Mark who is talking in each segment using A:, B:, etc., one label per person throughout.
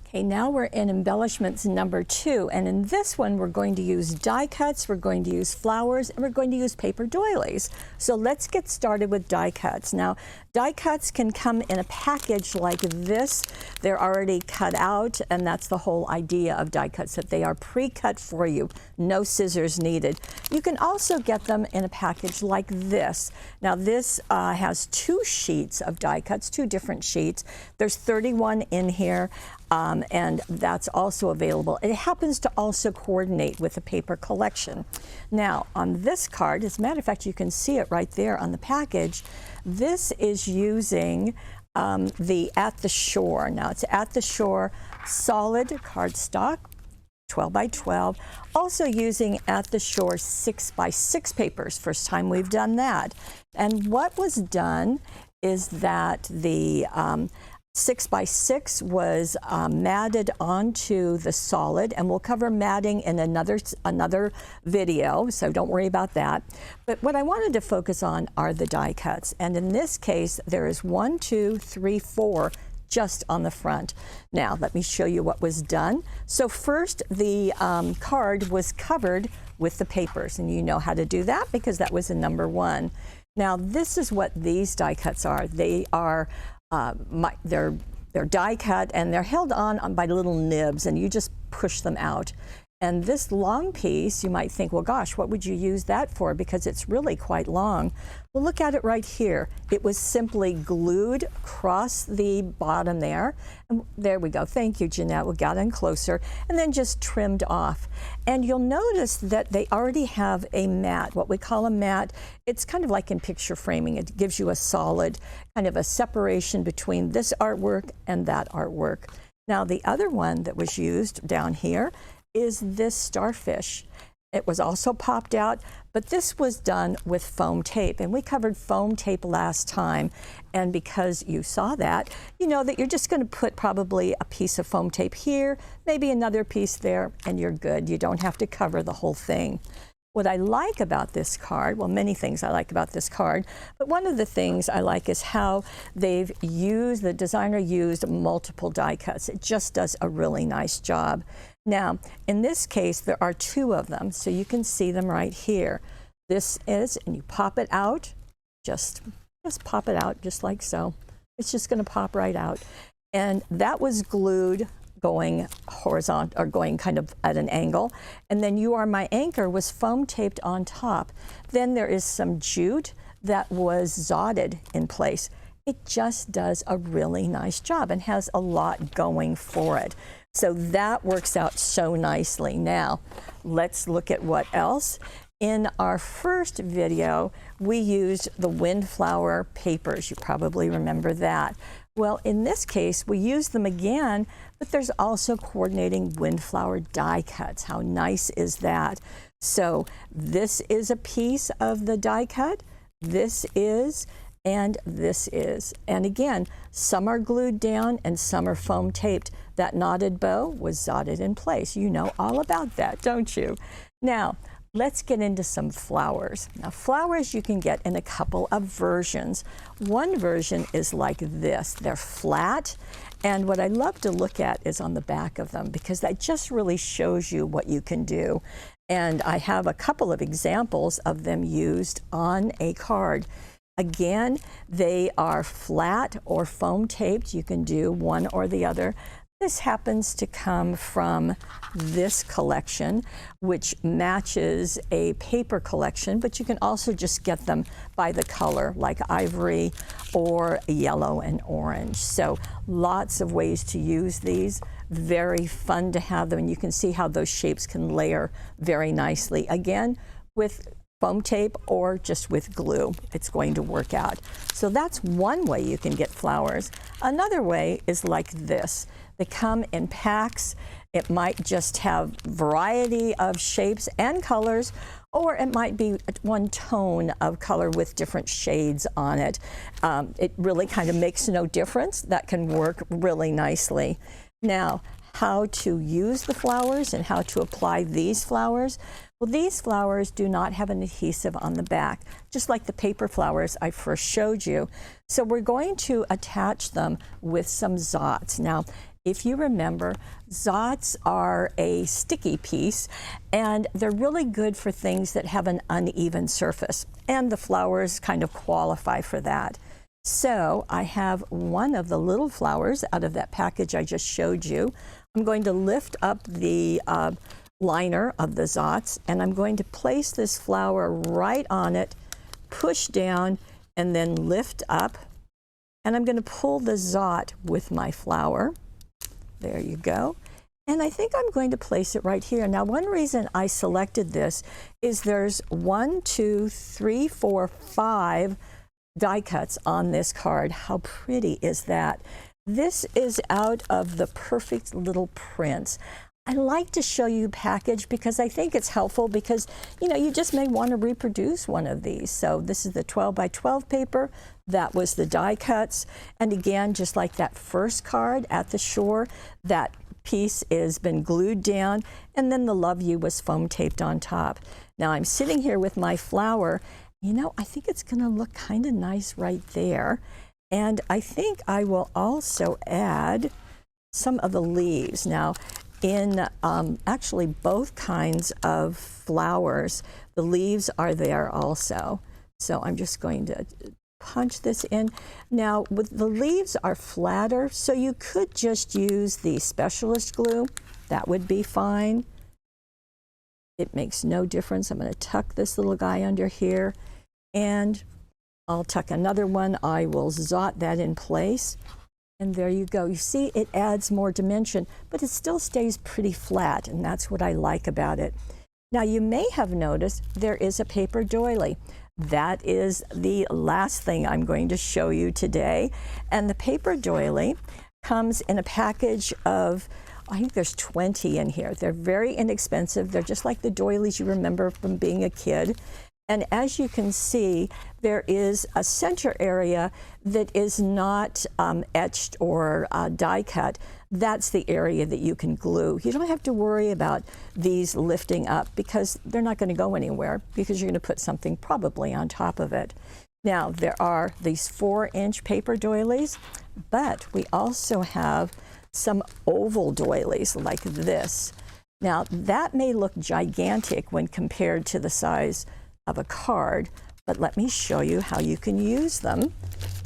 A: Okay, now we're in embellishments number 2, and in this one we're going to use die cuts, we're going to use flowers, and we're going to use paper doilies. So let's get started with die cuts. Now, die cuts can come in a package like this. They're already cut out, and that's the whole idea of die cuts, that they are pre-cut for you, no scissors needed. You can also get them in a package like this. Now this has 2 sheets of die cuts, 2 different sheets. There's 31 in here. And that's also available. It happens to also coordinate with the paper collection. Now, on this card, as a matter of fact, you can see it right there on the package. This is using the At the Shore. Now, it's At the Shore solid cardstock, 12 by 12. Also using At the Shore 6 by 6 papers. First time we've done that. And what was done is that the 6 by 6 was matted onto the solid, and we'll cover matting in another video, so don't worry about that. But what I wanted to focus on are the die cuts, and in this case there is 1, 2, 3, 4 just on the front. Now let me show you what was done. So first the card was covered with the papers, and you know how to do that because that was in number 1. Now this is what these die cuts are. They are they're die cut, and they're held on by little nibs, and you just push them out. And this long piece, you might think, well, gosh, what would you use that for? Because it's really quite long. Well, look at it right here. It was simply glued across the bottom there. And there we go. Thank you, Jeanette. We got in closer. And then just trimmed off. And you'll notice that they already have a mat, what we call a mat. It's kind of like in picture framing. It gives you a solid kind of a separation between this artwork and that artwork. Now, the other one that was used down here is this Starfish. It was also popped out, but this was done with foam tape, and we covered foam tape last time. And because you saw that, you know that you're just going to put probably a piece of foam tape here, maybe another piece there, and you're good. You don't have to cover the whole thing. What I like about this card, well, many things I like about this card, but one of the things I like is how the designer used multiple die cuts. It just does a really nice job. Now, in this case, there are 2 of them, so you can see them right here. This is, and you pop it out, just pop it out just like so. It's just going to pop right out. And that was glued going horizontal, or going kind of at an angle. And then You Are My Anchor was foam taped on top. Then there is some jute that was zotted in place. It just does a really nice job and has a lot going for it. So that works out so nicely. Now, let's look at what else. In our first video, we used the windflower papers. You probably remember that. Well, in this case, we used them again, but there's also coordinating windflower die cuts. How nice is that? So this is a piece of the die cut. This is, and this is. And again, some are glued down and some are foam taped. That knotted bow was zotted in place. You know all about that, don't you? Now, let's get into some flowers. Now, flowers you can get in a couple of versions. One version is like this. They're flat, and what I love to look at is on the back of them, because that just really shows you what you can do. And I have a couple of examples of them used on a card. Again, they are flat or foam taped. You can do one or the other. This happens to come from this collection, which matches a paper collection, but you can also just get them by the color, like ivory or yellow and orange. So lots of ways to use these. Very fun to have them, and you can see how those shapes can layer very nicely. Again, with foam tape or just with glue, it's going to work out. So that's one way you can get flowers. Another way is like this. They come in packs. It might just have variety of shapes and colors, or it might be one tone of color with different shades on it. It really kind of makes no difference. That can work really nicely. Now, how to use the flowers and how to apply these flowers. Well, these flowers do not have an adhesive on the back, just like the paper flowers I first showed you. So we're going to attach them with some zots. Now, if you remember, Zots are a sticky piece, and they're really good for things that have an uneven surface, and the flowers kind of qualify for that. So I have one of the little flowers out of that package I just showed you. I'm going to lift up the liner of the Zots, and I'm going to place this flower right on it, push down, and then lift up. And I'm going to pull the Zot with my flower. There you go. And I think I'm going to place it right here. Now, one reason I selected this is there's 1, 2, 3, 4, 5 die cuts on this card. How pretty is that? This is out of the Perfect Little Prints. I like to show you package because I think it's helpful because, you know, you just may want to reproduce one of these. So this is the 12 by 12 paper. That was the die cuts. And again, just like that first card at the shore, that piece has been glued down, and then the Love You was foam taped on top. Now I'm sitting here with my flower. You know, I think it's going to look kind of nice right there. And I think I will also add some of the leaves. Now, in actually both kinds of flowers, the leaves are there also. So I'm just going to punch this in. Now, with the leaves are flatter, so you could just use the specialist glue. That would be fine. It makes no difference. I'm going to tuck this little guy under here, and I'll tuck another one. I will Zot that in place. And there you go. You see, it adds more dimension, but it still stays pretty flat, and that's what I like about it. Now, you may have noticed there is a paper doily. That is the last thing I'm going to show you today. And the paper doily comes in a package of, I think there's 20 in here. They're very inexpensive. They're just like the doilies you remember from being a kid. And as you can see, there is a center area that is not etched or die cut. That's the area that you can glue. You don't have to worry about these lifting up because they're not going to go anywhere because you're going to put something probably on top of it. Now, there are these 4-inch paper doilies, but we also have some oval doilies like this. Now, that may look gigantic when compared to the size of a card, but let me show you how you can use them.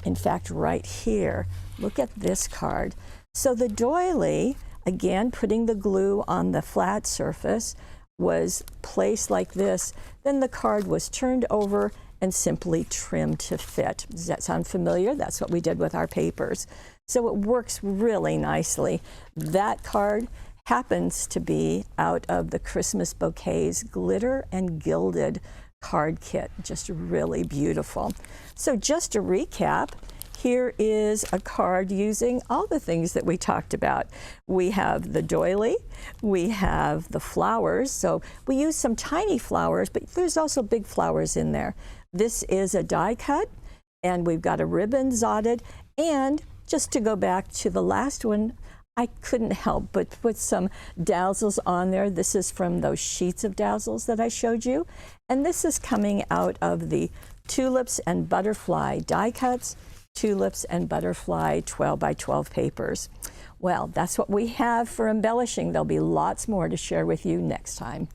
A: In fact, right here, look at this card. So the doily, again, putting the glue on the flat surface, was placed like this. Then the card was turned over and simply trimmed to fit. Does that sound familiar? That's what we did with our papers. So it works really nicely. That card happens to be out of the Christmas Bouquets Glitter and Gilded card kit. Just really beautiful. So just to recap, here is a card using all the things that we talked about. We have the doily, we have the flowers, so we use some tiny flowers, but there's also big flowers in there. This is a die cut, and we've got a ribbon Zotted, and just to go back to the last one, I couldn't help but put some dazzles on there. This is from those sheets of dazzles that I showed you. And this is coming out of the Tulips and Butterfly die cuts, Tulips and Butterfly 12 by 12 papers. Well, that's what we have for embellishing. There'll be lots more to share with you next time.